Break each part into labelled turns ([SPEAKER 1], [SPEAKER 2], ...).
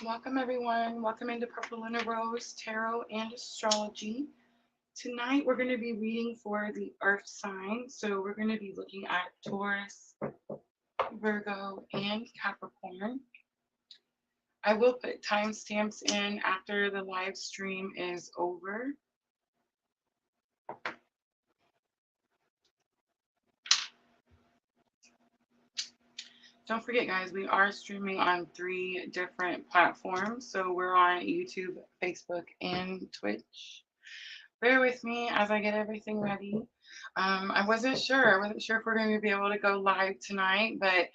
[SPEAKER 1] Welcome everyone. Welcome into purplelunarose tarot and astrology. Tonight we're going to be reading for the earth sign. So we're going to be looking at Taurus, Virgo, and Capricorn. I will put timestamps in after the live stream is over. Don't forget, guys, we are streaming on 3 different platforms. So we're on YouTube, Facebook, and Twitch. Bear with me as I get everything ready. I wasn't sure. I wasn't sure if we're going to be able to go live tonight, but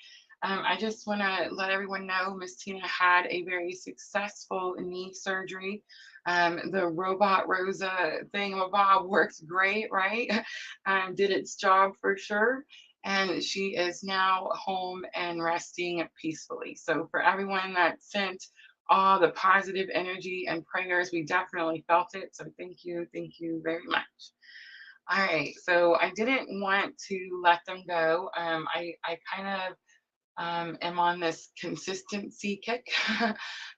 [SPEAKER 1] I just want to let everyone know Miss Tina had a very successful knee surgery. The robot Rosa thingamabob works great, right? Did its job for sure. And she is now home and resting peacefully. So, for everyone that sent all the positive energy and prayers, we definitely felt it. So, thank you very much. All right, so I didn't want to let them go. I kind of am on this consistency kick.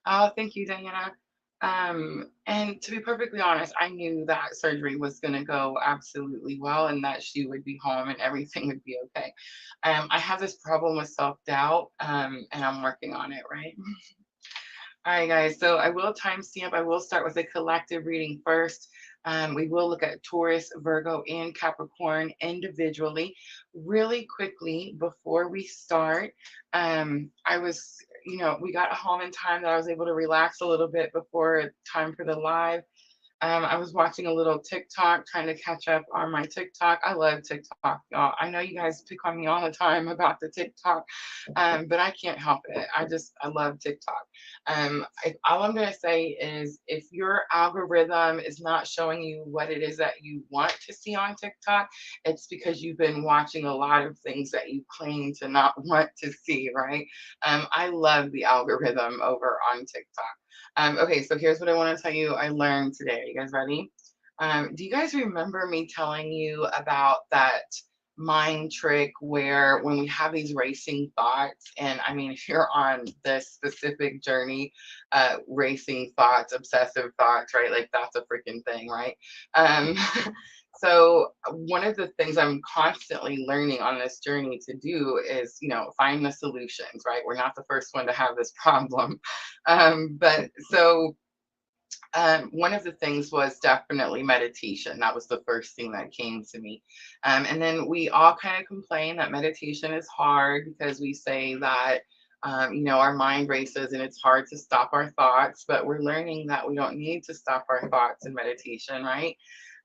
[SPEAKER 1] Oh, thank you, Diana. And to be perfectly honest, I knew that surgery was going to go absolutely well and that she would be home and everything would be okay. I have this problem with self doubt, and I'm working on it, right? All right, guys. So I will timestamp. I will start with a collective reading first. We will look at Taurus, Virgo, and Capricorn individually. Really quickly before we start, I was, we got home in time that I was able to relax a little bit before time for the live. I was watching a little TikTok, trying to catch up on my TikTok. I love TikTok, y'all. I know you guys pick on me all the time about the TikTok, but I can't help it. I love TikTok. All I'm going to say is if your algorithm is not showing you what it is that you want to see on TikTok, it's because you've been watching a lot of things that you claim to not want to see, right? I love the algorithm over on TikTok. Okay, so here's what I want to tell you I learned today. Are you guys ready? Do you guys remember me telling you about that mind trick where when we have these racing thoughts, and I mean, if you're on this specific journey, racing thoughts, obsessive thoughts, right? Like that's a freaking thing, right? Um, so one of the things I'm constantly learning on this journey to do is, find the solutions, right? We're not the first one to have this problem. But so one of the things was definitely meditation. That was the first thing that came to me. And then we all kind of complain that meditation is hard because we say that, our mind races and it's hard to stop our thoughts, but we're learning that we don't need to stop our thoughts in meditation, right?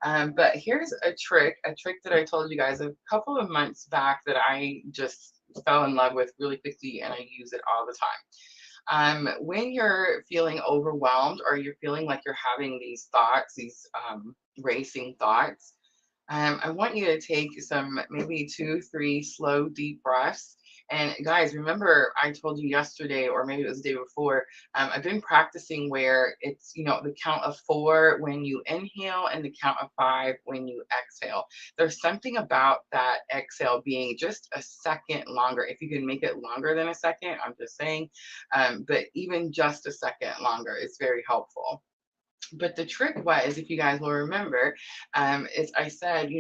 [SPEAKER 1] But here's a trick that I told you guys a couple of months back that I just fell in love with really quickly and I use it all the time. When you're feeling overwhelmed or you're feeling like you're having these thoughts, these racing thoughts, I want you to take some maybe 2, 3 slow, deep breaths. And guys, remember I told you yesterday, or maybe it was the day before, I've been practicing where it's, the count of 4 when you inhale and the count of 5 when you exhale. There's something about that exhale being just a second longer. If you can make it longer than a second, I'm just saying, but even just a second longer is very helpful. But the trick was, if you guys will remember, is I said,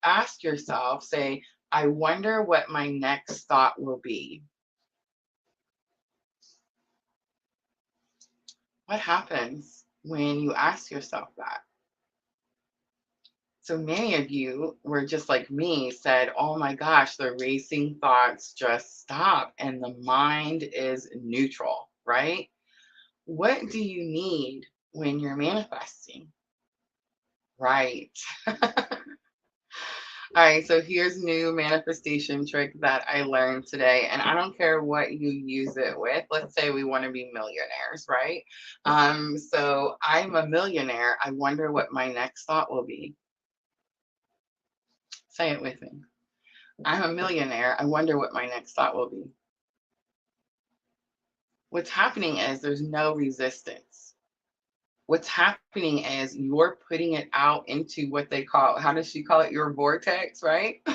[SPEAKER 1] ask yourself, say, I wonder what my next thought will be. What happens when you ask yourself that? So many of you were just like me, said, oh my gosh, the racing thoughts just stop and the mind is neutral, right? What do you need when you're manifesting? Right. All right, so here's new manifestation trick that I learned today, and I don't care what you use it with. Let's say we want to be millionaires, right? So I'm a millionaire. I wonder what my next thought will be. Say it with me. I'm a millionaire. I wonder what my next thought will be. What's happening is there's no resistance. What's happening is you're putting it out into what they call, how does she call it? Your vortex, right?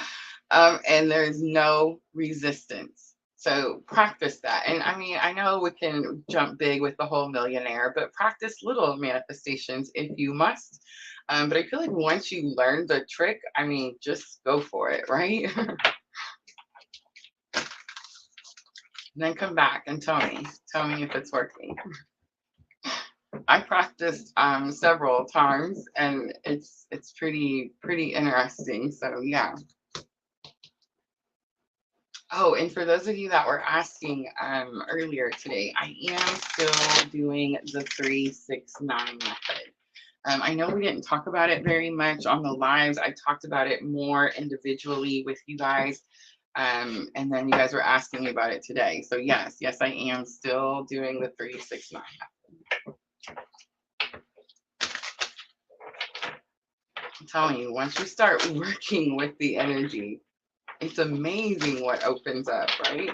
[SPEAKER 1] And there's no resistance. So practice that. And I mean, I know we can jump big with the whole millionaire, but practice little manifestations if you must. But I feel like once you learn the trick, I mean, just go for it, right? And then come back and tell me if it's working. I practiced several times, and it's pretty interesting. So yeah. Oh, and for those of you that were asking earlier today, I am still doing the 369 method. I know we didn't talk about it very much on the lives. I talked about it more individually with you guys. And then you guys were asking me about it today. So yes, I am still doing the 369 method. I'm telling you, once you start working with the energy, it's amazing what opens up, right?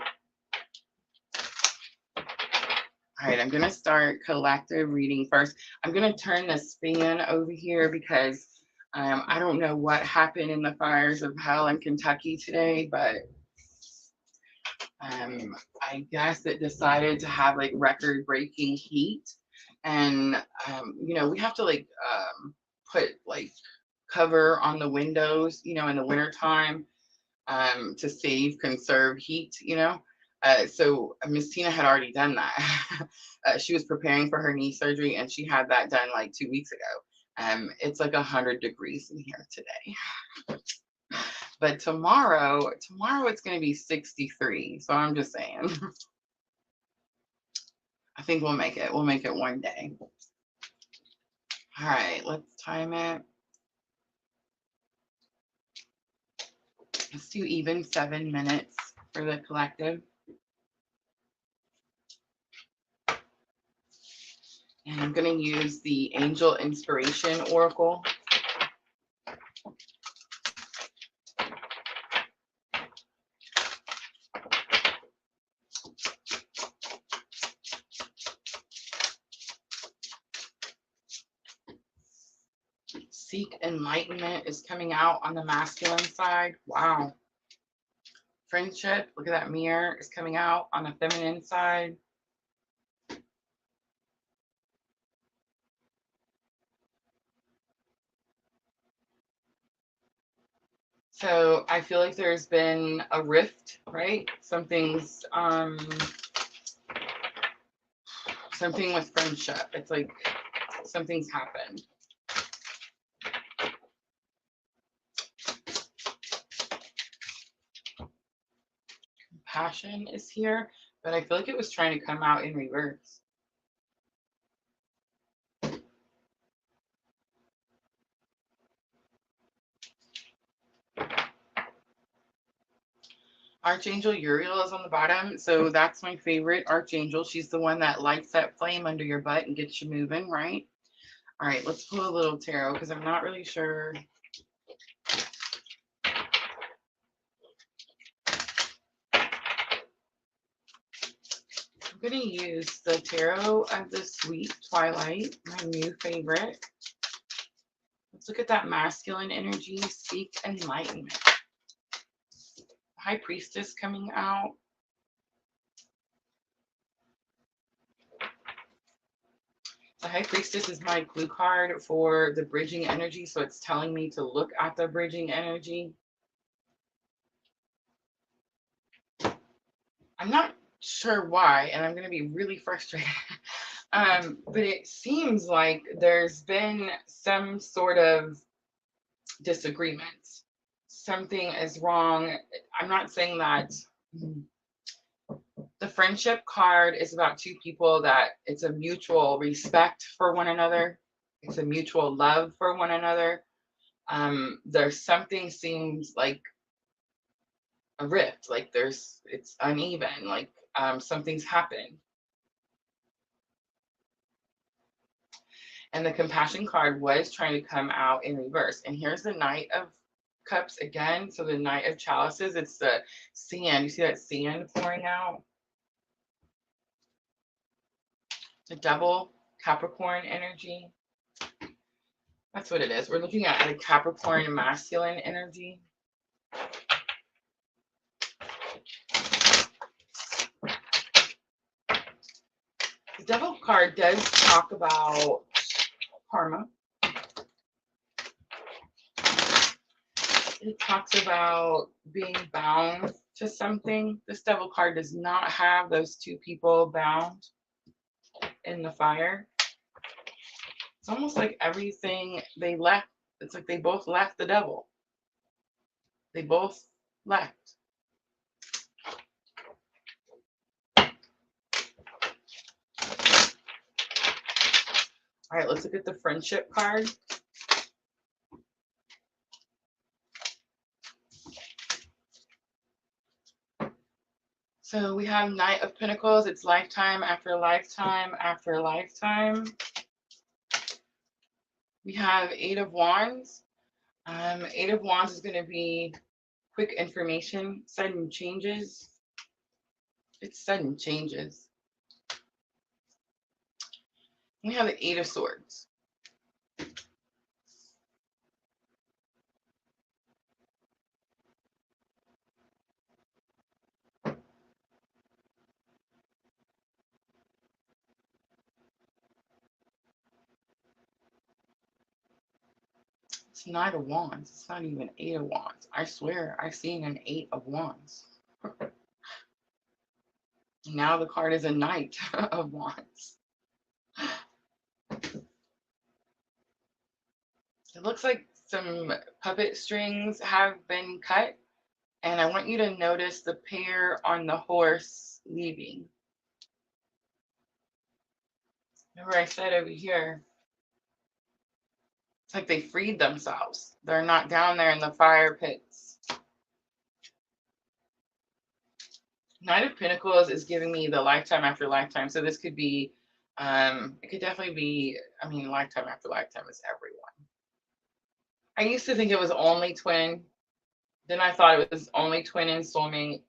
[SPEAKER 1] All right, I'm going to start collective reading first. I'm going to turn this fan over here because I don't know what happened in the fires of hell in Kentucky today, but I guess it decided to have like record-breaking heat. And, you know, we have to like put like cover on the windows, you know, in the wintertime to conserve heat, you know. So Miss Tina had already done that. She was preparing for her knee surgery, and she had that done like 2 weeks ago. It's like 100 degrees in here today. But tomorrow it's going to be 63. So I'm just saying. I think we'll make it. We'll make it one day. All right, let's time it. Let's do even 7 minutes for the collective. And I'm going to use the Angel Inspiration Oracle. Seek enlightenment is coming out on the masculine side. Wow. Friendship, look at that mirror, is coming out on the feminine side. So I feel like there's been a rift, right? Something with friendship. It's like something's happened. Compassion is here, but I feel like it was trying to come out in reverse. Archangel Uriel is on the bottom, so that's my favorite archangel. She's the one that lights that flame under your butt and gets you moving, right? All right, let's pull a little tarot because I'm not really sure. I'm going to use the Tarot of the Sweet Twilight, my new favorite. Let's look at that masculine energy. Seek enlightenment. High Priestess coming out. The High Priestess is my clue card for the bridging energy, so it's telling me to look at the bridging energy. I'm not sure why, and I'm going to be really frustrated. But it seems like there's been some sort of disagreement. Something is wrong. I'm not saying that. The friendship card is about two people that it's a mutual respect for one another. It's a mutual love for one another. There's something seems like a rift, like it's uneven, like something's happened. And the compassion card was trying to come out in reverse. And here's the Knight of Cups again. So the Knight of Chalices, it's the sand. You see that sand pouring out? The double Capricorn energy. That's what it is. We're looking at a Capricorn masculine energy. Devil card does talk about karma. It talks about being bound to something. This Devil card does not have those two people bound in the fire. It's almost like everything they left, it's like they both left the devil. They both left. All right, let's look at the friendship card. So we have Knight of Pentacles. It's lifetime after lifetime after lifetime. We have Eight of Wands. Eight of Wands is going to be quick information, sudden changes. It's sudden changes. We have the Eight of Swords. It's Knight of Wands. It's not even Eight of Wands. I swear I've seen an Eight of Wands. Now the card is a Knight of Wands. It looks like some puppet strings have been cut, and I want you to notice the pair on the horse leaving. Remember I said over here, it's like they freed themselves. They're not down there in the fire pits. Knight of Pentacles is giving me the lifetime after lifetime. So this could be, it could definitely be, I mean, lifetime after lifetime is everyone. I used to think it was only twin. Then I thought it was only twin and soulmate.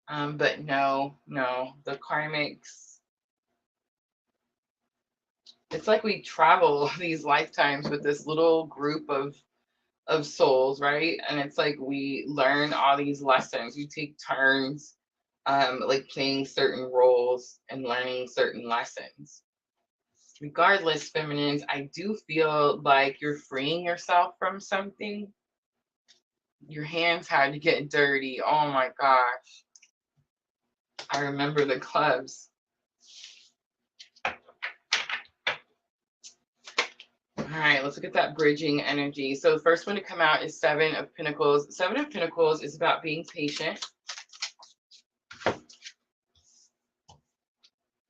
[SPEAKER 1] But no, the karmics. It's like we travel these lifetimes with this little group of souls, right? And it's like we learn all these lessons. You take turns, like playing certain roles and learning certain lessons. Regardless, feminines, I do feel like you're freeing yourself from something. Your hands had to get dirty. Oh my gosh. I remember the clubs. All right, let's look at that bridging energy. So the first one to come out is Seven of Pentacles. Seven of Pentacles is about being patient.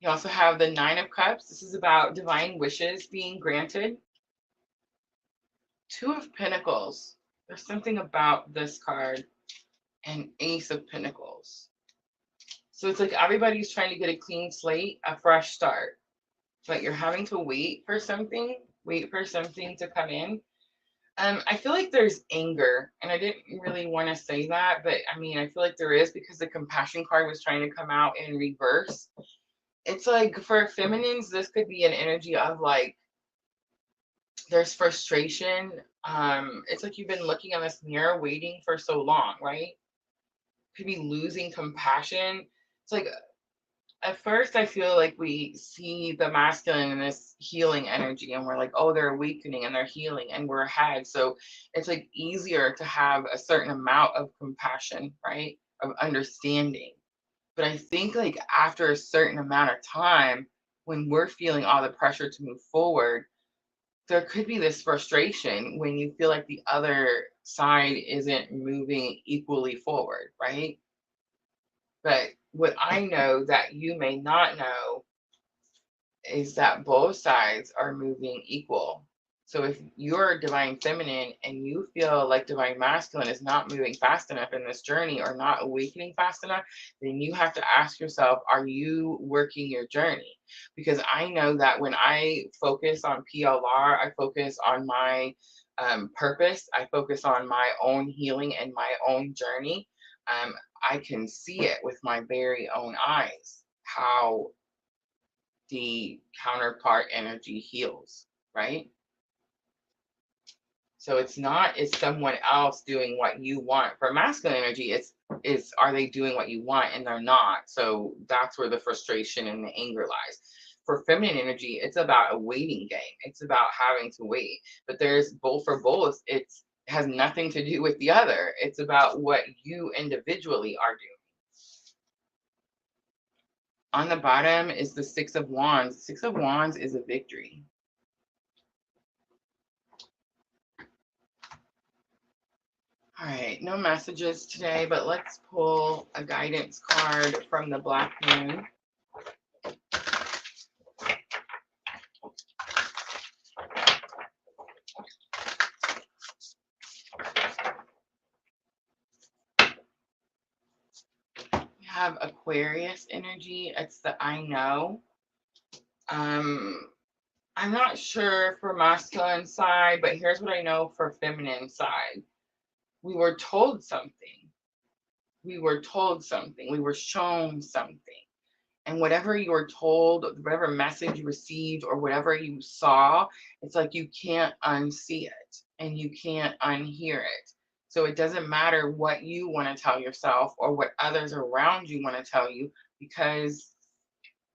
[SPEAKER 1] You also have the Nine of Cups. This is about divine wishes being granted. Two of Pentacles. There's something about this card. And Ace of Pentacles. So it's like everybody's trying to get a clean slate, a fresh start. But you're having to wait for something to come in. I feel like there's anger, and I didn't really want to say that, but I mean, I feel like there is because the Compassion card was trying to come out in reverse. It's like for feminines, this could be an energy of like, there's frustration. It's like you've been looking in this mirror waiting for so long, right? Could be losing compassion. It's like, at first I feel like we see the masculine in this healing energy and we're like, oh, they're awakening and they're healing and we're ahead. So it's like easier to have a certain amount of compassion, right? Of understanding. But I think like after a certain amount of time, when we're feeling all the pressure to move forward, there could be this frustration when you feel like the other side isn't moving equally forward, right? But what I know that you may not know is that both sides are moving equal. So if you're divine feminine and you feel like divine masculine is not moving fast enough in this journey or not awakening fast enough, then you have to ask yourself, are you working your journey? Because I know that when I focus on PLR, I focus on my purpose, I focus on my own healing and my own journey. I can see it with my very own eyes, how the counterpart energy heals, right? So it's not, it's someone else doing what you want. For masculine energy, it's are they doing what you want, and they're not. So that's where the frustration and the anger lies. for feminine energy, it's about a waiting game. It's about having to wait. But there's both for both. It has nothing to do with the other. It's about what you individually are doing. On the bottom is the Six of Wands. Six of Wands is a victory. All right, no messages today, but let's pull a guidance card from the Black Moon. We have Aquarius energy. It's the I know. I'm not sure for masculine side, but here's what I know for feminine side. We were told something. We were told something. We were shown something. And whatever you were told, whatever message you received, or whatever you saw, it's like you can't unsee it and you can't unhear it. So it doesn't matter what you want to tell yourself or what others around you want to tell you, because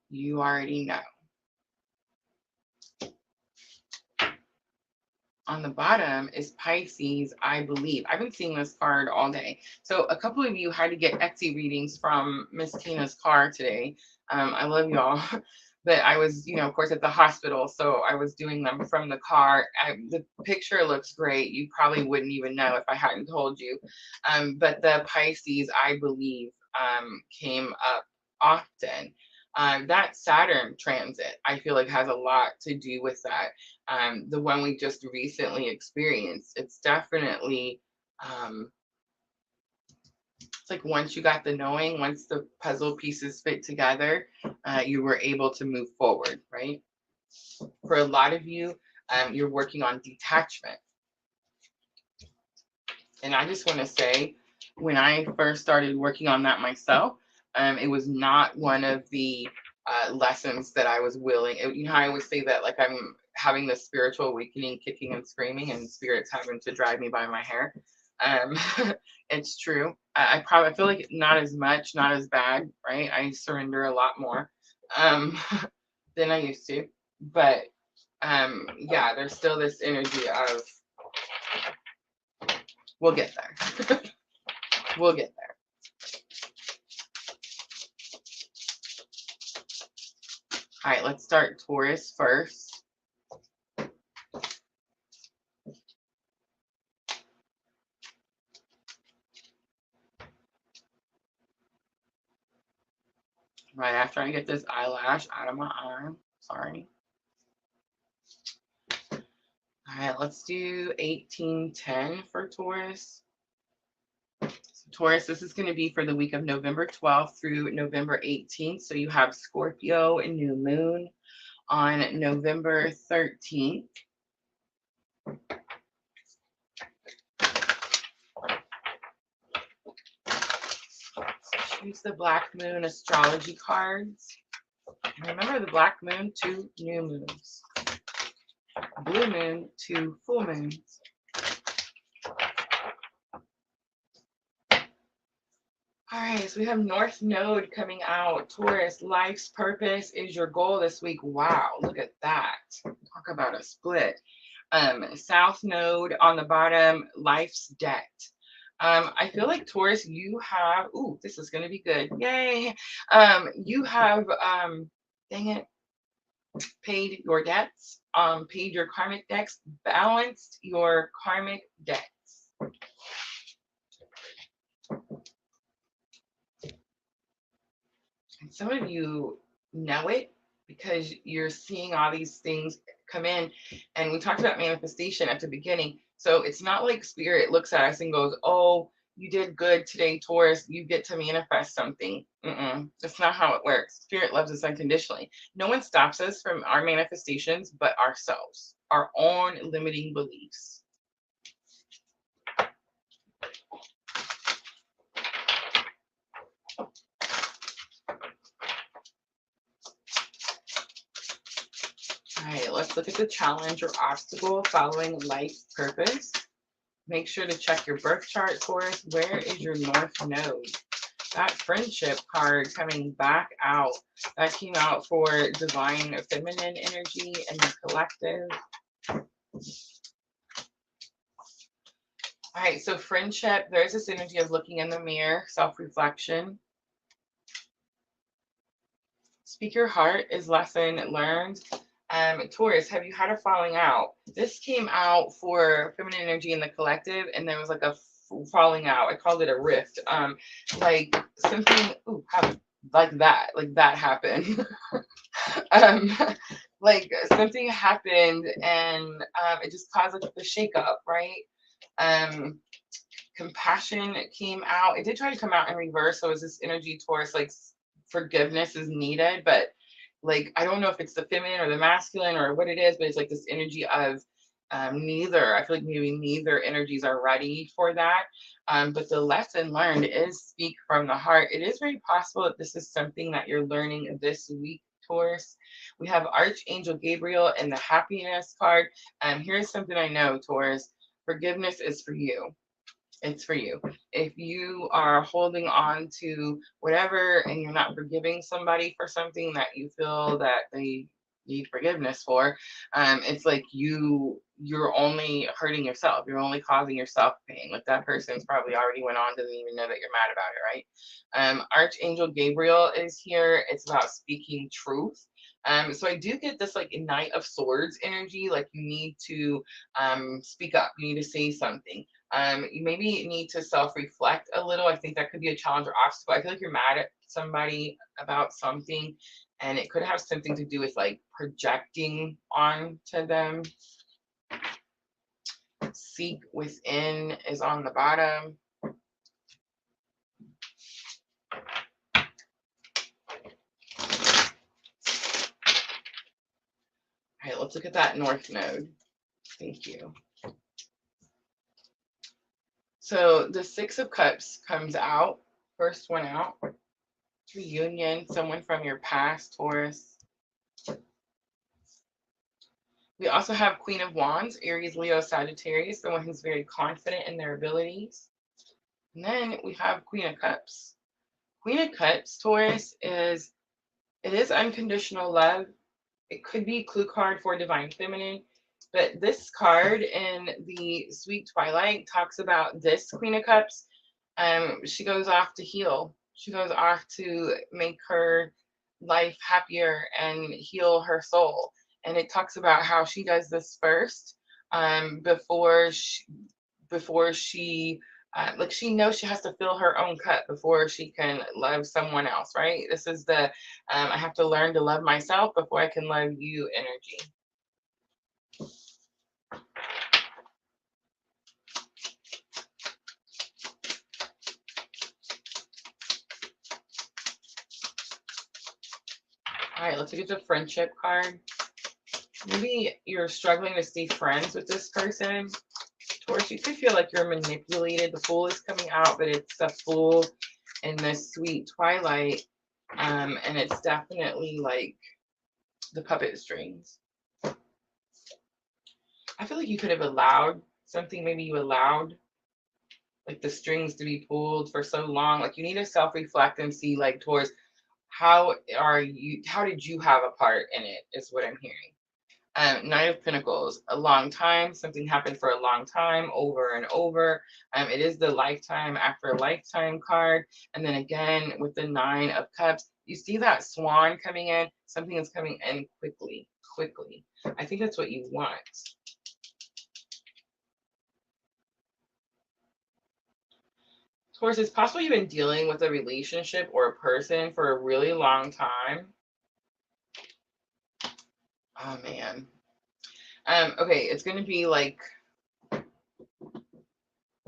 [SPEAKER 1] you already know. On the bottom is Pisces, I believe. I've been seeing this card all day. So a couple of you had to get Etsy readings from Miss Tina's car today. I love y'all. But I was, of course, at the hospital. So I was doing them from the car. The picture looks great. You probably wouldn't even know if I hadn't told you. But the Pisces, I believe, came up often. That Saturn transit, I feel like, has a lot to do with that. The one we just recently experienced, it's definitely, it's like once you got the knowing, once the puzzle pieces fit together, you were able to move forward, right? For a lot of you, you're working on detachment. And I just want to say, when I first started working on that myself, it was not one of the lessons that I was willing. I always say that, like, I'm having this spiritual awakening, kicking and screaming, and spirits having to drag me by my hair. It's true. I probably feel like not as much, not as bad, right? I surrender a lot more than I used to. But yeah, there's still this energy of, we'll get there. We'll get there. All right, let's start Taurus first. Right after I get this eyelash out of my eye. Sorry. All right, let's do 1810 for Taurus. So Taurus, this is going to be for the week of November 12th through November 18th. So you have Scorpio and new moon on November 13th. Choose the Black Moon astrology cards. Remember, the Black Moon, 2 new moons. Blue Moon, 2 full moons. All right, so we have North Node coming out. Taurus, life's purpose is your goal this week. Wow, look at that. Talk about a split. South Node on the bottom, life's debt. I feel like, Taurus, you have, ooh, this is going to be good. Yay. You have, dang it, paid your debts, paid your karmic debts, balanced your karmic debts. And some of you know it because you're seeing all these things come in. And we talked about manifestation at the beginning. So it's not like spirit looks at us and goes, oh, you did good today, Taurus. You get to manifest something. That's not how it works. Spirit loves us unconditionally. No one stops us from our manifestations but ourselves, our own limiting beliefs. All right, let's look at the challenge or obstacle following life's purpose. Make sure to check your birth chart, Taurus. Where is your North Node? That friendship card coming back out. That came out for divine feminine energy and the collective. All right, so friendship, there's this energy of looking in the mirror, self-reflection. Speak your heart is lesson learned. Taurus, have you had a falling out? This came out for feminine energy in the collective, and there was like a falling out. I called it a rift. Like something, ooh, like that happened. um, like something happened, and it just caused like the shakeup, right? Compassion came out. It did try to come out in reverse, so it was this energy Taurus, like forgiveness is needed, but like I don't know if it's the feminine or the masculine or what it is, but it's like this energy of neither. I feel like maybe neither energies are ready for that. But the lesson learned is speak from the heart. It is very possible that this is something that you're learning this week, Taurus. We have Archangel Gabriel and the happiness card. Here's something I know, Taurus. Forgiveness is for you. It's for you. If you are holding on to whatever and you're not forgiving somebody for something that you feel that they need forgiveness for, it's like you're only hurting yourself. You're only causing yourself pain. Like that person's probably already went on, doesn't even know that you're mad about it, right? Archangel Gabriel is here. It's about speaking truth. So I do get this like Knight of Swords energy, like you need to speak up, you need to say something. You maybe need to self-reflect a little. I think that could be a challenge or obstacle. I feel like you're mad at somebody about something, and it could have something to do with like projecting onto them. Seek within is on the bottom. All right, let's look at that North Node. Thank you. So the Six of Cups comes out, first one out. Reunion, someone from your past, Taurus. We also have Queen of Wands, Aries, Leo, Sagittarius, someone who's very confident in their abilities. And then we have Queen of Cups. Queen of Cups, Taurus, it is unconditional love. It could be clue card for divine feminine, but this card in the Sweet Twilight talks about this Queen of Cups. She goes off to heal. She goes off to make her life happier and heal her soul. And it talks about how she does this first, before she like she knows she has to fill her own cup before she can love someone else, right? This is the I have to learn to love myself before I can love you energy. All right, let's look at the friendship card. Maybe you're struggling to stay friends with this person. Taurus, you could feel like you're manipulated. The Fool is coming out, but it's the Fool in this Sweet Twilight. And it's definitely like the puppet strings. I feel like you could have allowed something, maybe you allowed like the strings to be pulled for so long. Like you need to self-reflect and see like Taurus, how did you have a part in it is what I'm hearing. Nine of Pentacles, a long time, something happened for a long time, over and over. It is the lifetime after lifetime card. And then again, with the Nine of Cups, you see that swan coming in, something is coming in quickly. I think that's what you want. Taurus, it's possible you've been dealing with a relationship or a person for a really long time. Oh man. Okay, it's gonna be like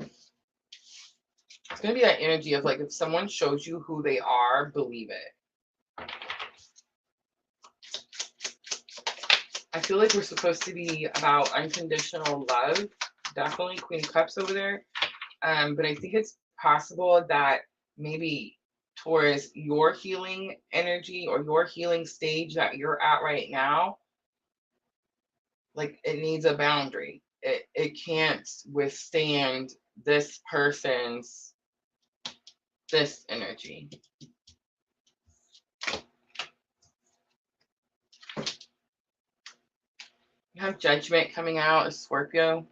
[SPEAKER 1] it's gonna be that energy of like if someone shows you who they are, believe it. I feel like we're supposed to be about unconditional love. Definitely Queen of Cups over there. But I think it's possible that maybe Taurus, your healing energy or your healing stage that you're at right now, like it needs a boundary. It can't withstand this person's this energy. You have Judgment coming out, a Scorpio.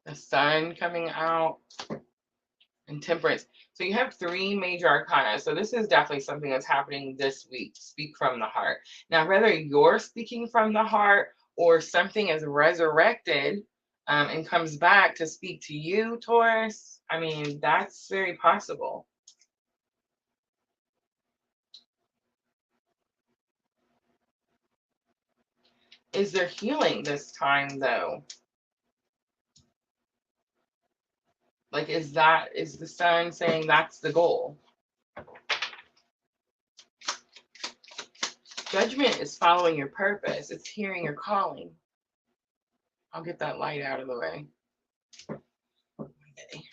[SPEAKER 1] The Sun coming out, and Temperance. So you have 3 major arcana. So this is definitely something that's happening this week. Speak from the heart. Now, whether you're speaking from the heart or something is resurrected and comes back to speak to you, Taurus, I mean, that's very possible. Is there healing this time, though? Like, is the Sun saying that's the goal? Judgment is following your purpose. It's hearing your calling. I'll get that light out of the way. Okay.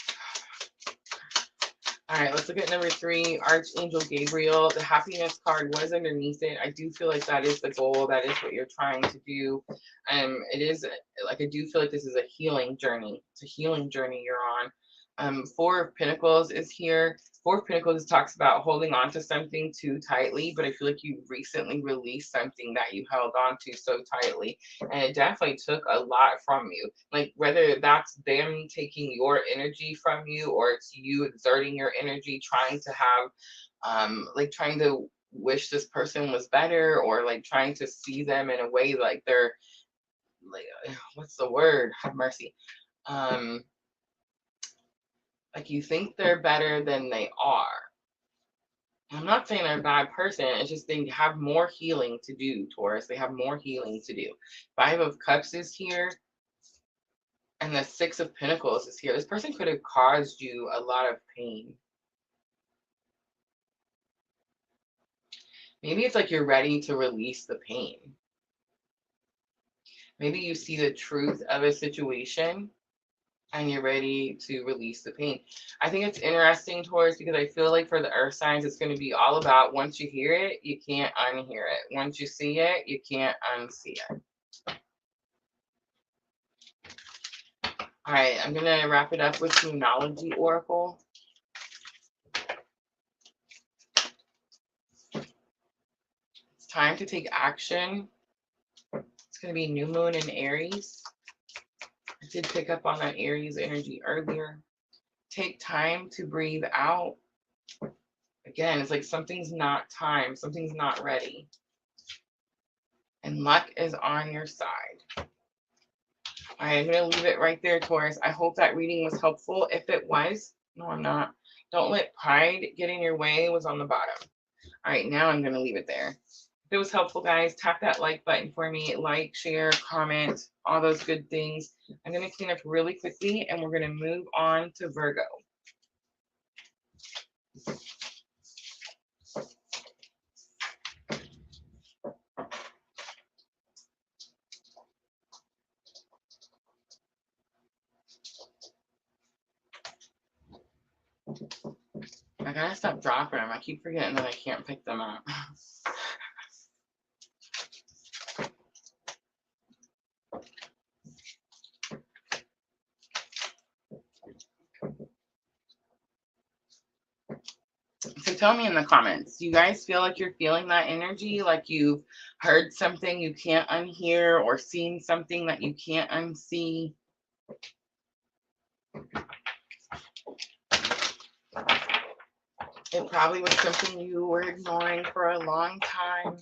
[SPEAKER 1] All right, let's look at number 3, Archangel Gabriel. The happiness card was underneath it. I do feel like that is the goal. That is what you're trying to do. It is, like, I do feel like this is a healing journey. It's a healing journey you're on. 4 of Pentacles is here. 4 of Pentacles talks about holding on to something too tightly, but I feel like you recently released something that you held on to so tightly, and it definitely took a lot from you. Like, whether that's them taking your energy from you, or it's you exerting your energy, trying to have, like, trying to wish this person was better, or like trying to see them in a way like they're, like, what's the word? Have mercy. Like, you think they're better than they are. I'm not saying they're a bad person. It's just they have more healing to do, Taurus. They have more healing to do. 5 of Cups is here. And the 6 of Pentacles is here. This person could have caused you a lot of pain. Maybe it's like you're ready to release the pain. Maybe you see the truth of a situation and you're ready to release the pain. I think it's interesting, Taurus, because I feel like for the earth signs, it's going to be all about, once you hear it, you can't unhear it. Once you see it, you can't unsee it. All right, I'm going to wrap it up with Lunology Oracle. It's time to take action. It's going to be new moon in Aries. I did pick up on that Aries energy earlier. Take time to breathe out. Again, it's like something's not time. Something's not ready. And luck is on your side. All right, I'm going to leave it right there, Taurus. I hope that reading was helpful. If it was, no, I'm not. Don't let pride get in your way was on the bottom. All right, now I'm going to leave it there. If it was helpful, guys, tap that like button for me. Like, share, comment, all those good things. I'm going to clean up really quickly, and we're going to move on to Virgo. I gotta stop dropping them. I keep forgetting that I can't pick them up. So tell me in the comments, do you guys feel like you're feeling that energy? Like you've heard something you can't unhear, or seen something that you can't unsee? It probably was something you were ignoring for a long time.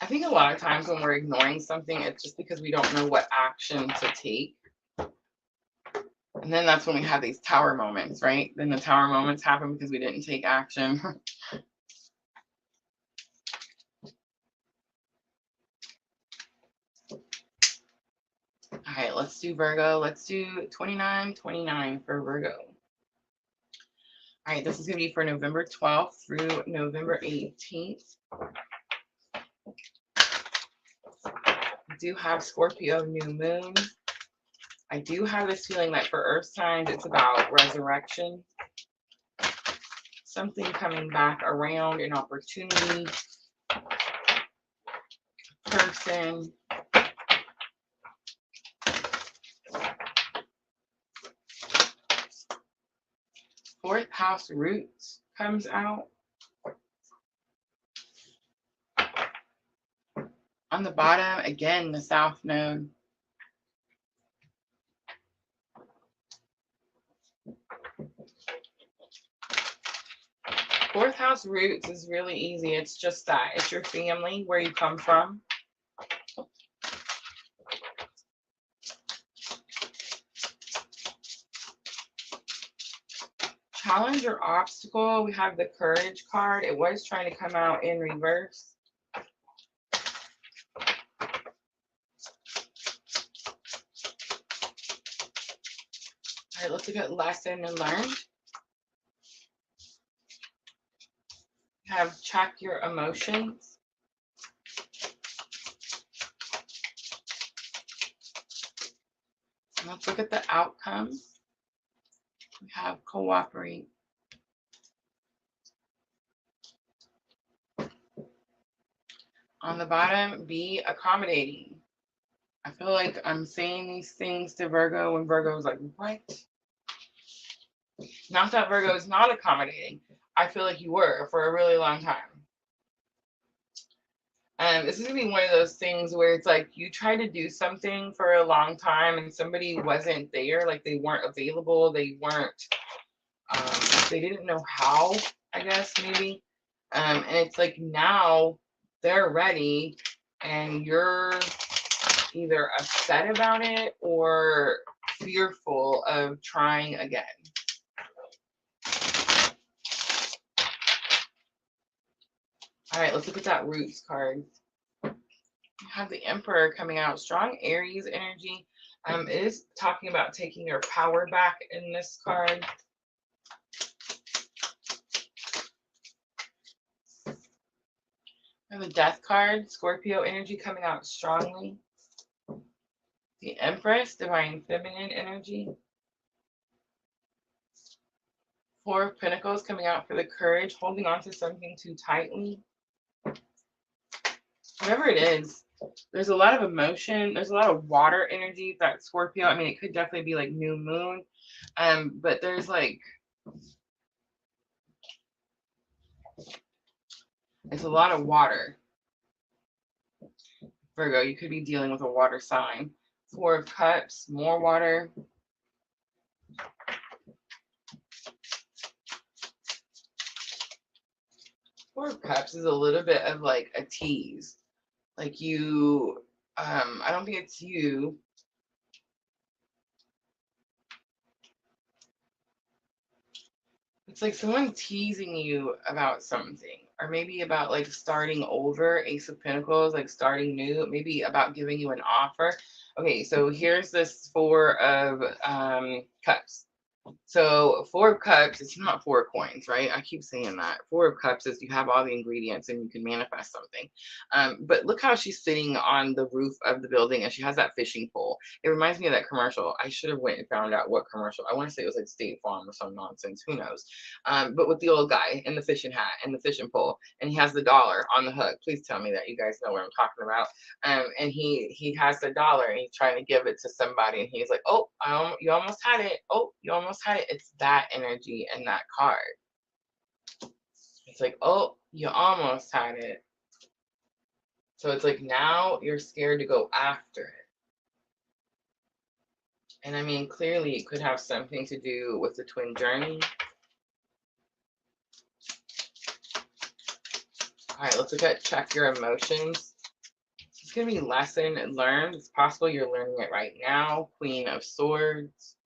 [SPEAKER 1] I think a lot of times when we're ignoring something, it's just because we don't know what action to take. And then that's when we have these tower moments, right? Then the tower moments happen because we didn't take action. All right, let's do Virgo. Let's do 2929 for Virgo. All right, this is going to be for November 12th through November 18th. I do have Scorpio new moon. I do have this feeling that for earth signs, it's about resurrection. Something coming back around, an opportunity, person. Fourth house roots comes out. On the bottom, again, the South Node. Fourth house roots is really easy. It's just that. It's your family, where you come from. Challenge or obstacle. We have the Courage card. It was trying to come out in reverse. All right, let's look at lesson and learn. Have check your emotions. And let's look at the outcomes. We have cooperate. On the bottom, be accommodating. I feel like I'm saying these things to Virgo when Virgo is like, what? Not that Virgo is not accommodating. I feel like you were for a really long time. This is going to be one of those things where it's like you try to do something for a long time and somebody wasn't there, like they weren't available, they weren't, they didn't know how, I guess, maybe. And it's like now they're ready and you're either upset about it or fearful of trying again. All right, let's look at that Roots card. You have the Emperor coming out, strong Aries energy. It is talking about taking your power back in this card. And the Death card, Scorpio energy coming out strongly. The Empress, divine feminine energy. Four of Pentacles coming out for the Courage, holding on to something too tightly. Whatever it is, there's a lot of emotion. There's a lot of water energy. That Scorpio, I mean, it could definitely be like new moon. But there's like, it's a lot of water. Virgo, you could be dealing with a water sign. Four of Cups, more water. Four of Cups is a little bit of like a tease. Like you, I don't think it's you. It's like someone teasing you about something, or maybe about like starting over. Ace of Pentacles, like starting new, maybe about giving you an offer. Okay, so here's this Four of Cups. So Four of Cups, it's not four coins, right? I keep saying that. Four of Cups is you have all the ingredients and you can manifest something. But look how she's sitting on the roof of the building and she has that fishing pole. It reminds me of that commercial. I should have went and found out what commercial. I want to say it was like State Farm or some nonsense. Who knows? But with the old guy in the fishing hat and the fishing pole, and he has the dollar on the hook. Please tell me that you guys know what I'm talking about. And he has the dollar and he's trying to give it to somebody and he's like, oh, you almost had it. Oh, you almost had it. It's that energy and that card. It's like, oh, you almost had it. So it's like now you're scared to go after it. And I mean, clearly it could have something to do with the twin journey. All right, let's look at check your emotions. It's going to be lesson learned. It's possible you're learning it right now. Queen of Swords.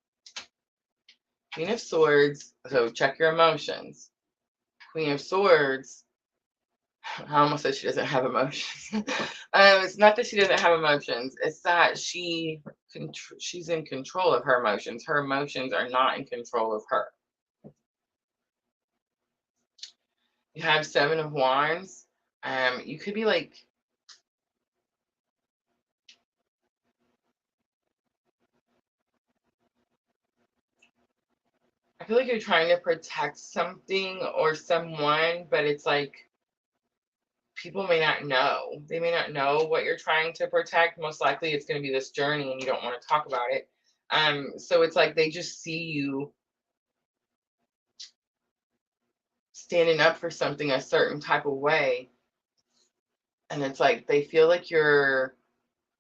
[SPEAKER 1] Queen of Swords. So check your emotions. Queen of Swords. I almost said she doesn't have emotions. It's not that she doesn't have emotions. It's that she's in control of her emotions. Her emotions are not in control of her. You have Seven of Wands. You could be like, I feel like you're trying to protect something or someone, but it's like people may not know. They may not know what you're trying to protect. Most likely it's going to be this journey and you don't want to talk about it. So it's like they just see you standing up for something a certain type of way, and it's like they feel like you're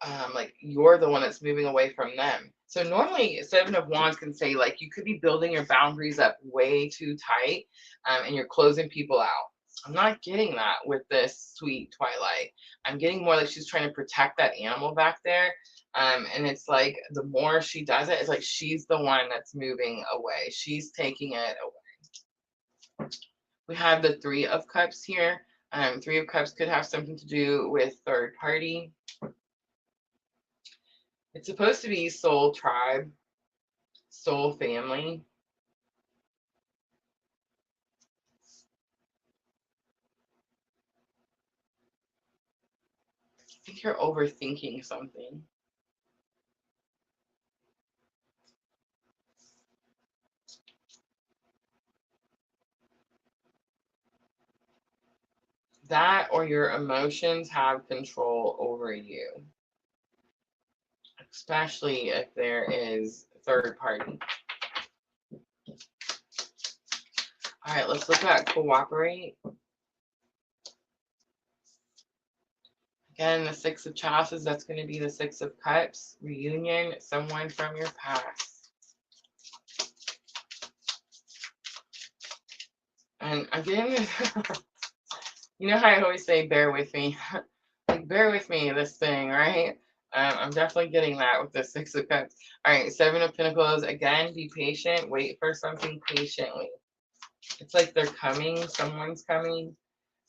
[SPEAKER 1] the one that's moving away from them. So normally Seven of Wands can say like you could be building your boundaries up way too tight, and you're closing people out. I'm not getting that with this sweet Twilight. I'm getting more like she's trying to protect that animal back there. And it's like the more she does it, it's like she's the one that's moving away. She's taking it away. We have the Three of Cups here. Three of Cups could have something to do with third party. It's supposed to be soul tribe, soul family. I think you're overthinking something. That or your emotions have control over you, especially if there is third party. All right, let's look at cooperate. Again, the Six of Chalices, that's going to be the Six of Cups. Reunion, someone from your past. And again, you know how I always say, bear with me. Like, bear with me, this thing, right? I'm definitely getting that with the Six of Cups. All right, Seven of Pentacles. Again, be patient. Wait for something patiently. It's like they're coming. Someone's coming.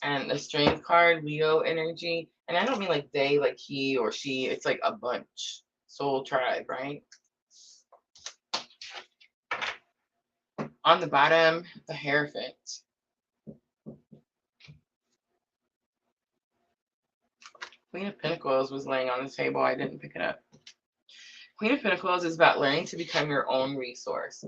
[SPEAKER 1] And the Strength card, Leo energy. And I don't mean like they, like he or she. It's like a bunch. Soul tribe, right? On the bottom, the Hierophant. Queen of Pentacles was laying on the table. I didn't pick it up. Queen of Pentacles is about learning to become your own resource.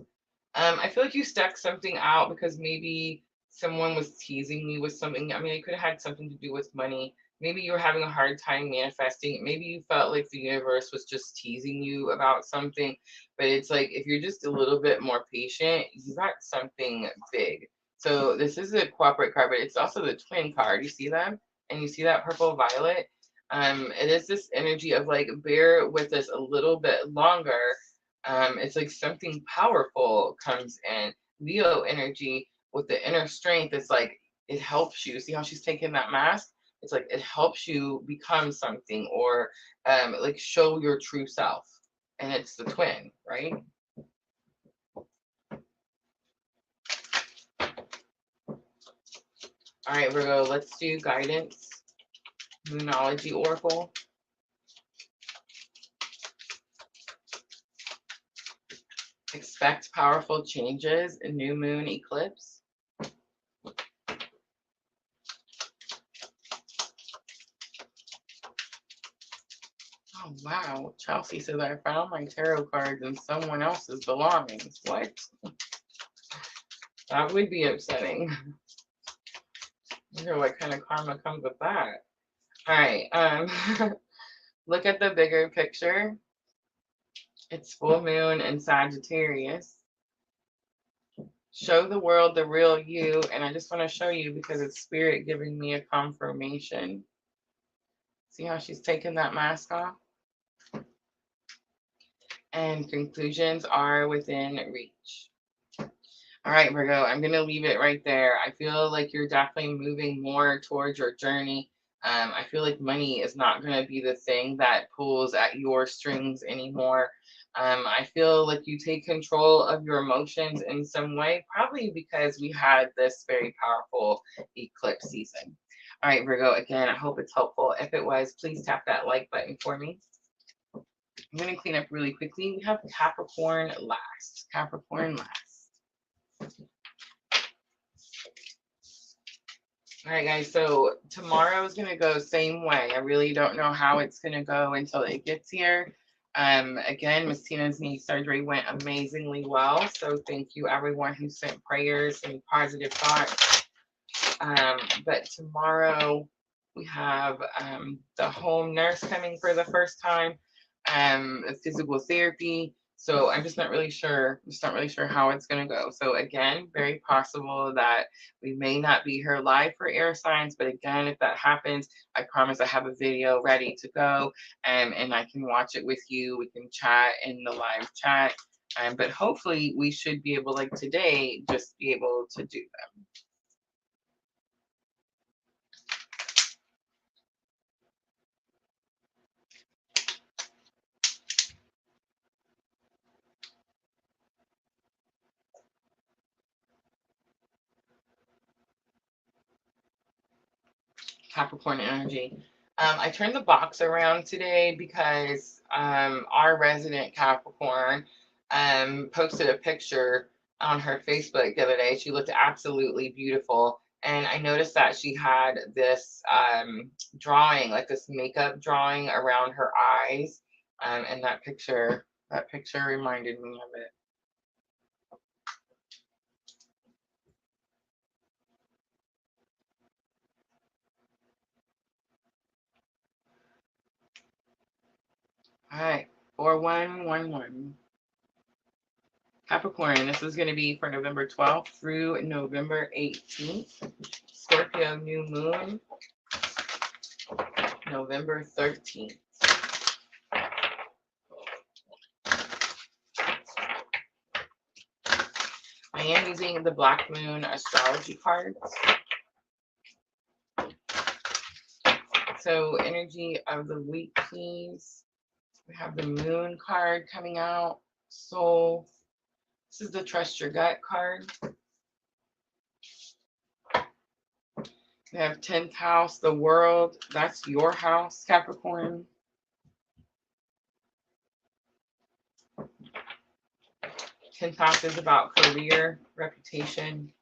[SPEAKER 1] I feel like you stuck something out because maybe someone was teasing you with something. I mean, it could have had something to do with money. Maybe you were having a hard time manifesting. Maybe you felt like the universe was just teasing you about something. But it's like, if you're just a little bit more patient, you got something big. So this is a cooperate card, but it's also the twin card. You see that? And you see that purple violet? It is this energy of like, bear with us a little bit longer. It's like something powerful comes in. Leo energy with the inner strength, it's like it helps you. See how she's taking that mask? It's like it helps you become something or like show your true self. And it's the twin, right? All right, Virgo, let's do guidance. Moonology Oracle. Expect powerful changes in new moon eclipse. Oh, wow. Chelsea says, I found my tarot cards in someone else's belongings. What? That would be upsetting. I wonder what kind of karma comes with that. All right. Look at the bigger picture. It's full moon in Sagittarius. Show the world the real you. And I just want to show you because it's spirit giving me a confirmation. See how she's taking that mask off? And conclusions are within reach. All right, Virgo, I'm going to leave it right there. I feel like you're definitely moving more towards your journey. I feel like money is not going to be the thing that pulls at your strings anymore. I feel like you take control of your emotions in some way, probably because we had this very powerful eclipse season. All right, Virgo, again, I hope it's helpful. If it was, please tap that like button for me. I'm going to clean up really quickly. We have Capricorn last. Capricorn last. All right, guys, so tomorrow is going to go same way. I really don't know how it's going to go until it gets here. Again, Miss Tina's knee surgery went amazingly well. So thank you, everyone who sent prayers and positive thoughts. But tomorrow we have the home nurse coming for the first time, physical therapy. So I'm just not really sure, how it's going to go. So again, very possible that we may not be here live for air signs, but again, if that happens, I promise I have a video ready to go, and I can watch it with you. We can chat in the live chat, but hopefully we should be able, like today, just be able to do them. Capricorn energy. I turned the box around today because our resident Capricorn posted a picture on her Facebook the other day. She looked absolutely beautiful. And I noticed that she had this drawing, like this makeup drawing around her eyes. And that picture reminded me of it. All right, 4111. Capricorn, this is going to be for November 12th through November 18th. Scorpio new moon, November 13th. I am using the Black Moon astrology cards. So energy of the week, please. We have the Moon card coming out, Soul. This is the Trust Your Gut card. We have 10th house, the World. That's your house, Capricorn. 10th house is about career, reputation.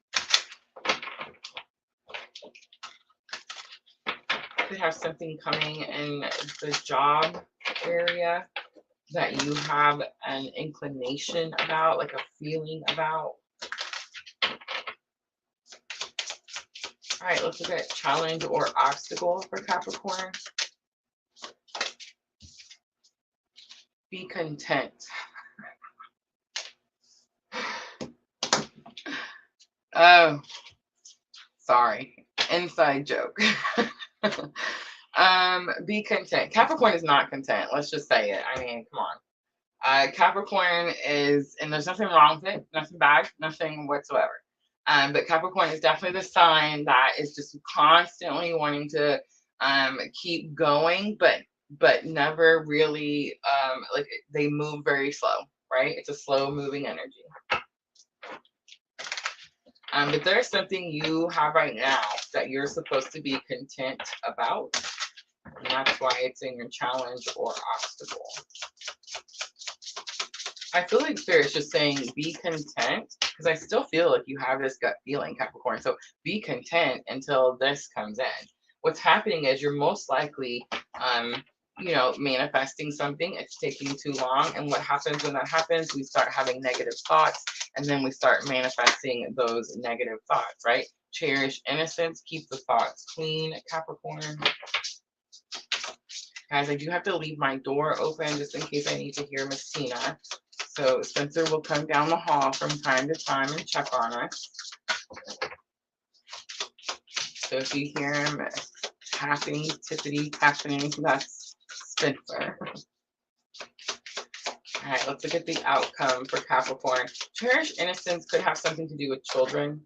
[SPEAKER 1] Could have something coming in the job area that you have an inclination about, like a feeling about. All right, let's look at challenge or obstacle for Capricorn. Be content. Oh, sorry. Inside joke. Be content. Capricorn is not content. Let's just say it. I mean, come on. Capricorn is, and there's nothing wrong with it, nothing bad, nothing whatsoever. But Capricorn is definitely the sign that is just constantly wanting to keep going, but never really like they move very slow, right? It's a slow moving energy. But there's something you have right now that you're supposed to be content about, and that's why it's in your challenge or obstacle. I feel like Spirit's just saying be content, because I still feel like you have this gut feeling, Capricorn. So be content until this comes in. What's happening is you're most likely, manifesting something. It's taking too long. And what happens when that happens, we start having negative thoughts, and then we start manifesting those negative thoughts, right? Cherish innocence. Keep the thoughts clean, Capricorn. Guys, I do have to leave my door open just in case I need to hear Miss Tina. So Spencer will come down the hall from time to time and check on us. So if you hear him tapping, tippity tapping, that's Spencer. All right, let's look at the outcome for Capricorn. Cherish innocence could have something to do with children.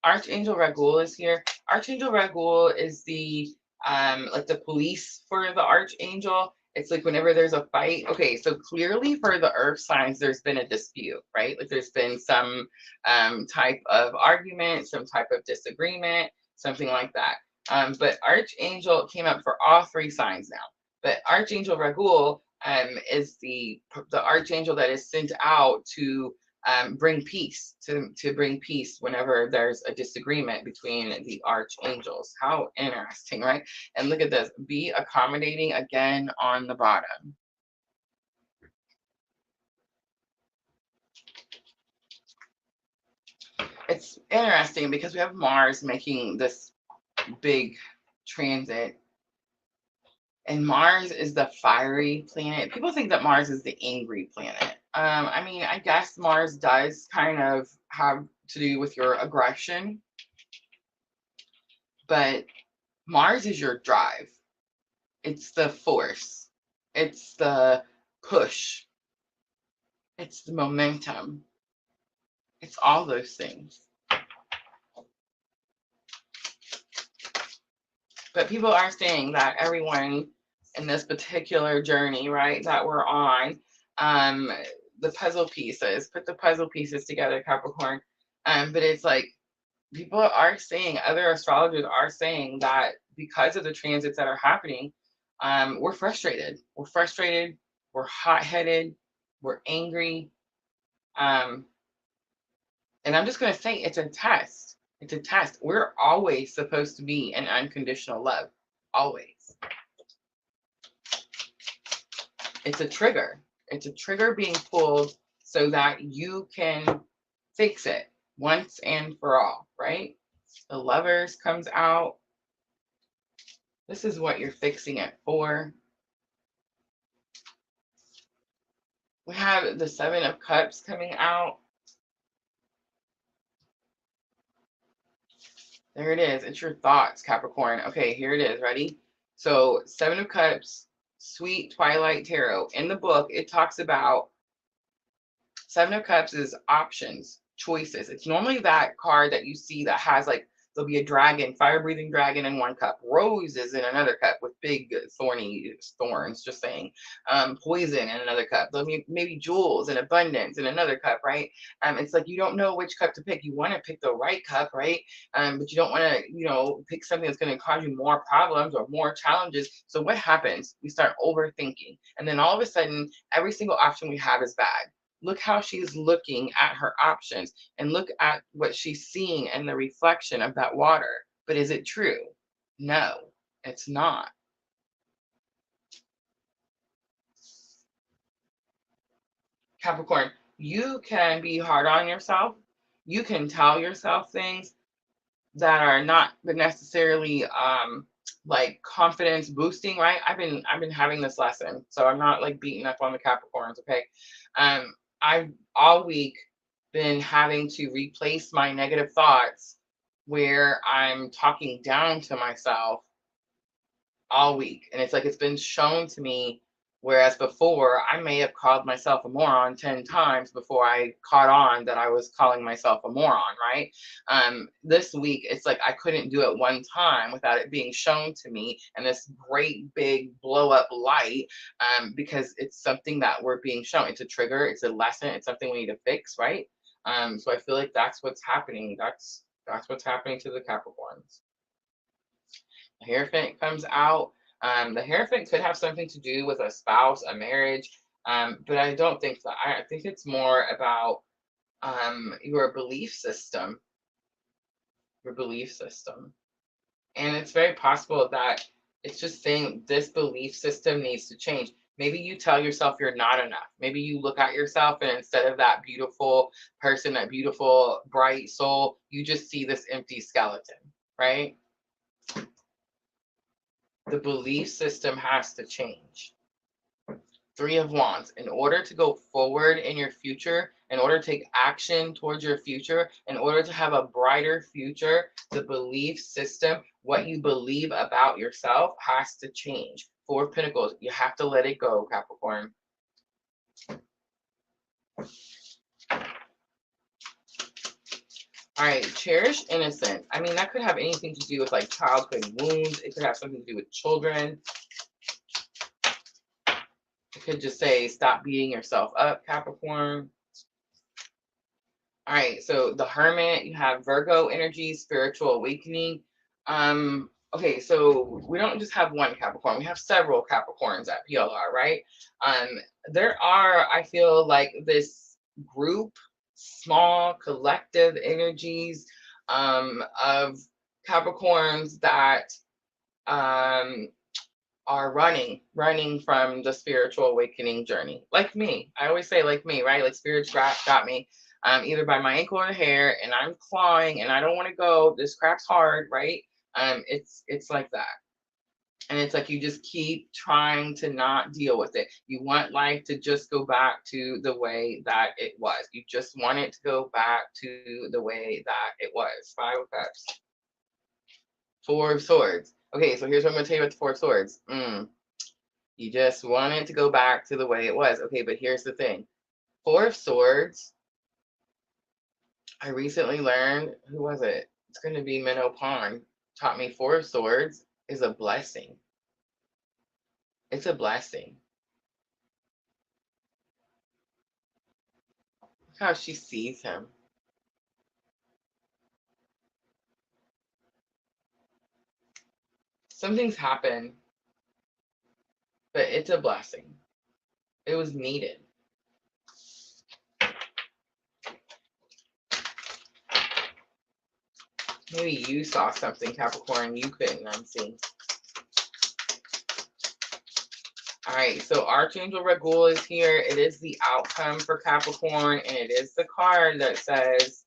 [SPEAKER 1] Archangel Raguel is here. Archangel Raguel is the like the police for the Archangel. It's like whenever there's a fight. Okay, so clearly for the earth signs, there's been a dispute, right? Like there's been some type of argument, some type of disagreement, something like that. But Archangel came up for all three signs now. But Archangel Raguel is the Archangel that is sent out to bring peace, to bring peace whenever there's a disagreement between the archangels. How interesting, right? And look at this, be accommodating again on the bottom. It's interesting because we have Mars making this big transit, and Mars is the fiery planet. People think that Mars is the angry planet. I mean, I guess Mars does kind of have to do with your aggression, but Mars is your drive. It's the force. It's the push. It's the momentum. It's all those things. But people are saying that everyone in this particular journey, right, that we're on, the puzzle pieces, put the puzzle pieces together, Capricorn. But it's like people are saying, other astrologers are saying that because of the transits that are happening, we're frustrated. We're frustrated. We're hot-headed. We're angry. And I'm just going to say it's a test. It's a test. We're always supposed to be in unconditional love. Always. It's a trigger. It's a trigger being pulled so that you can fix it once and for all, right? The Lovers comes out. This is what you're fixing it for. We have the Seven of Cups coming out. There it is. It's your thoughts, Capricorn. Okay, here it is. Ready? So, Seven of Cups, Sweet Twilight Tarot. In the book, it talks about Seven of Cups is options, choices. It's normally that card that you see that has like, there'll be a dragon, fire-breathing dragon in one cup, roses in another cup with big thorny thorns, just saying, poison in another cup, there'll be maybe jewels and abundance in another cup, right? It's like you don't know which cup to pick. You want to pick the right cup, right? But you don't want to, you know, pick something that's going to cause you more problems or more challenges. So what happens? We start overthinking. And then all of a sudden, every single option we have is bad. Look how she's looking at her options and look at what she's seeing in the reflection of that water. But is it true? No, it's not. Capricorn, you can be hard on yourself. You can tell yourself things that are not necessarily like confidence boosting, right? I've been having this lesson, so I'm not like beating up on the Capricorns, okay? I've all week been having to replace my negative thoughts where I'm talking down to myself all week. And it's like it's been shown to me, whereas before I may have called myself a moron 10 times before I caught on that I was calling myself a moron, right? This week it's like I couldn't do it one time without it being shown to me and this great big blow up light, because it's something that we're being shown. It's a trigger, it's a lesson, it's something we need to fix, right? So I feel like that's what's happening. That's what's happening to the Capricorns. The Hierophant comes out. The Hierophant could have something to do with a spouse, a marriage, but I don't think so. I think it's more about your belief system. Your belief system. And it's very possible that it's just saying this belief system needs to change. Maybe you tell yourself you're not enough. Maybe you look at yourself and instead of that beautiful person, that beautiful, bright soul, you just see this empty skeleton, right? The belief system has to change. Three of Wands. In order to go forward in your future, in order to take action towards your future, in order to have a brighter future, the belief system, what you believe about yourself has to change. Four of Pentacles. You have to let it go, Capricorn. All right, cherish innocence. I mean, that could have anything to do with like childhood wounds. It could have something to do with children. It could just say, stop beating yourself up, Capricorn. All right, so the Hermit, you have Virgo energy, spiritual awakening. Okay, so we don't just have one Capricorn. We have several Capricorns at PLR, right? There are, I feel like this group, small collective energies of Capricorns that are running from the spiritual awakening journey. Like me. I always say like me, right? Like spirit got me either by my ankle or the hair and I'm clawing and I don't want to go. This crap's hard, right? It's like that. And it's like you just keep trying to not deal with it. You want life to just go back to the way that it was. You just want it to go back to the way that it was. Five of Cups. Four of Swords. Okay, so here's what I'm going to tell you about the Four of Swords. You just want it to go back to the way it was. Okay, but here's the thing. Four of Swords, I recently learned, who was it? It's going to be Minnow Pond. Taught me Four of Swords is a blessing. It's a blessing. Look how she sees him. Something's happened, but it's a blessing. It was needed. Maybe you saw something, Capricorn, you couldn't unsee. All right, so Archangel Regul is here. It is the outcome for Capricorn, and it is the card that says,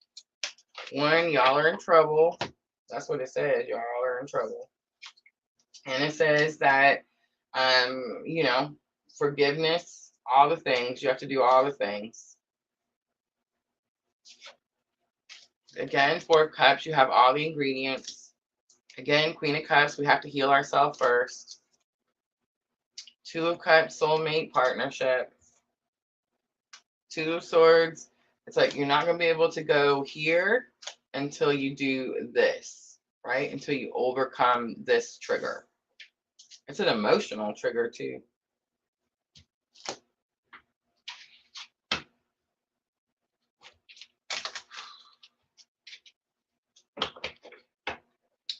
[SPEAKER 1] one, y'all are in trouble. That's what it says. Y'all are in trouble. And it says that, you know, forgiveness, all the things. You have to do all the things. Again, Four of Cups, you have all the ingredients. Again, Queen of Cups, we have to heal ourselves first. Two of Cups, soulmate partnership. Two of Swords, it's like you're not going to be able to go here until you do this, right? Until you overcome this trigger. It's an emotional trigger too.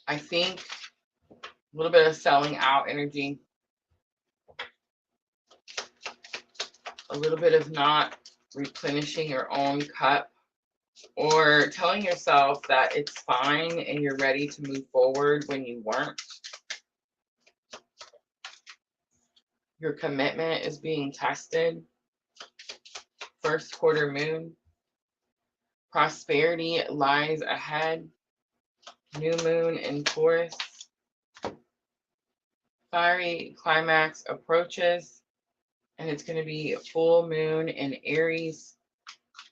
[SPEAKER 1] I think a little bit of selling out energy. A little bit of not replenishing your own cup, or telling yourself that it's fine and you're ready to move forward when you weren't. Your commitment is being tested. First quarter moon. Prosperity lies ahead. New moon in Taurus. Fiery climax approaches. And it's going to be full moon in Aries.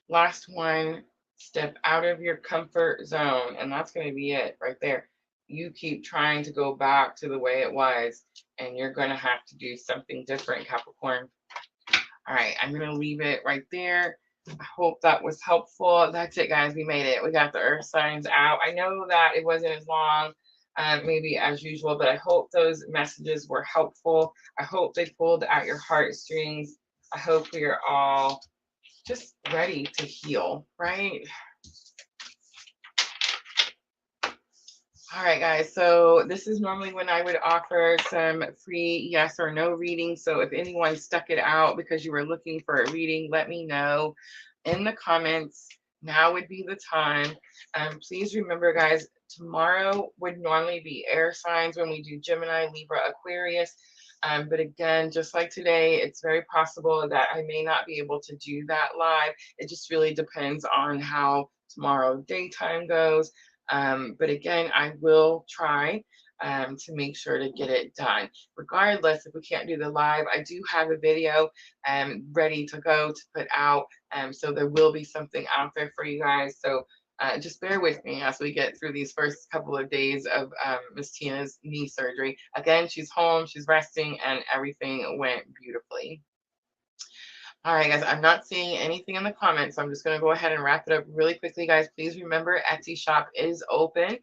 [SPEAKER 1] Last one, step out of your comfort zone. And that's going to be it right there. You keep trying to go back to the way it was, and you're going to have to do something different, Capricorn. All right, I'm going to leave it right there. I hope that was helpful. That's it, guys. We made it. We got the earth signs out. I know that it wasn't as long, maybe as usual, but I hope those messages were helpful. I hope they pulled at your heartstrings. I hope we are all just ready to heal, right? All right, guys, so this is normally when I would offer some free yes or no readings. So if anyone stuck it out because you were looking for a reading, let me know in the comments. Now would be the time. Please remember, guys, tomorrow would normally be air signs when we do Gemini, Libra, Aquarius. But again, just like today, it's very possible that I may not be able to do that live. It just really depends on how tomorrow daytime goes. But again, I will try to make sure to get it done. Regardless, if we can't do the live, I do have a video ready to go to put out. So there will be something out there for you guys. So just bear with me as we get through these first couple of days of Miss Tina's knee surgery. Again, she's home, she's resting, and everything went beautifully. All right, guys, I'm not seeing anything in the comments, so I'm just going to go ahead and wrap it up really quickly, guys. Please remember, Etsy shop is open.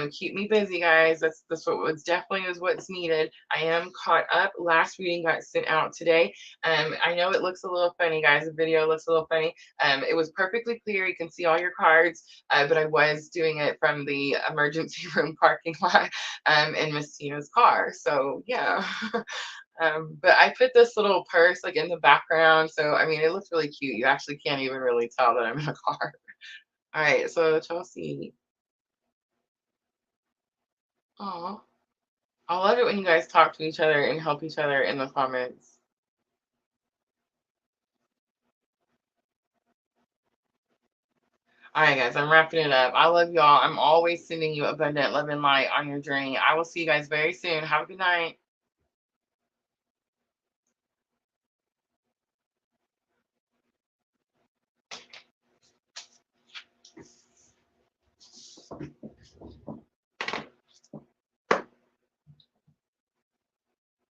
[SPEAKER 1] Keep me busy, guys. That's what was definitely is what's needed. I am caught up. Last reading got sent out today. I know it looks a little funny, guys. The video looks a little funny. It was perfectly clear. You can see all your cards, but I was doing it from the emergency room parking lot in Miss Tina's car. So, yeah. But I put this little purse like in the background. So, I mean, it looks really cute. You actually can't even really tell that I'm in a car. All right. So Chelsea. Oh, I love it when you guys talk to each other and help each other in the comments. All right, guys, I'm wrapping it up. I love y'all. I'm always sending you abundant love and light on your journey. I will see you guys very soon. Have a good night.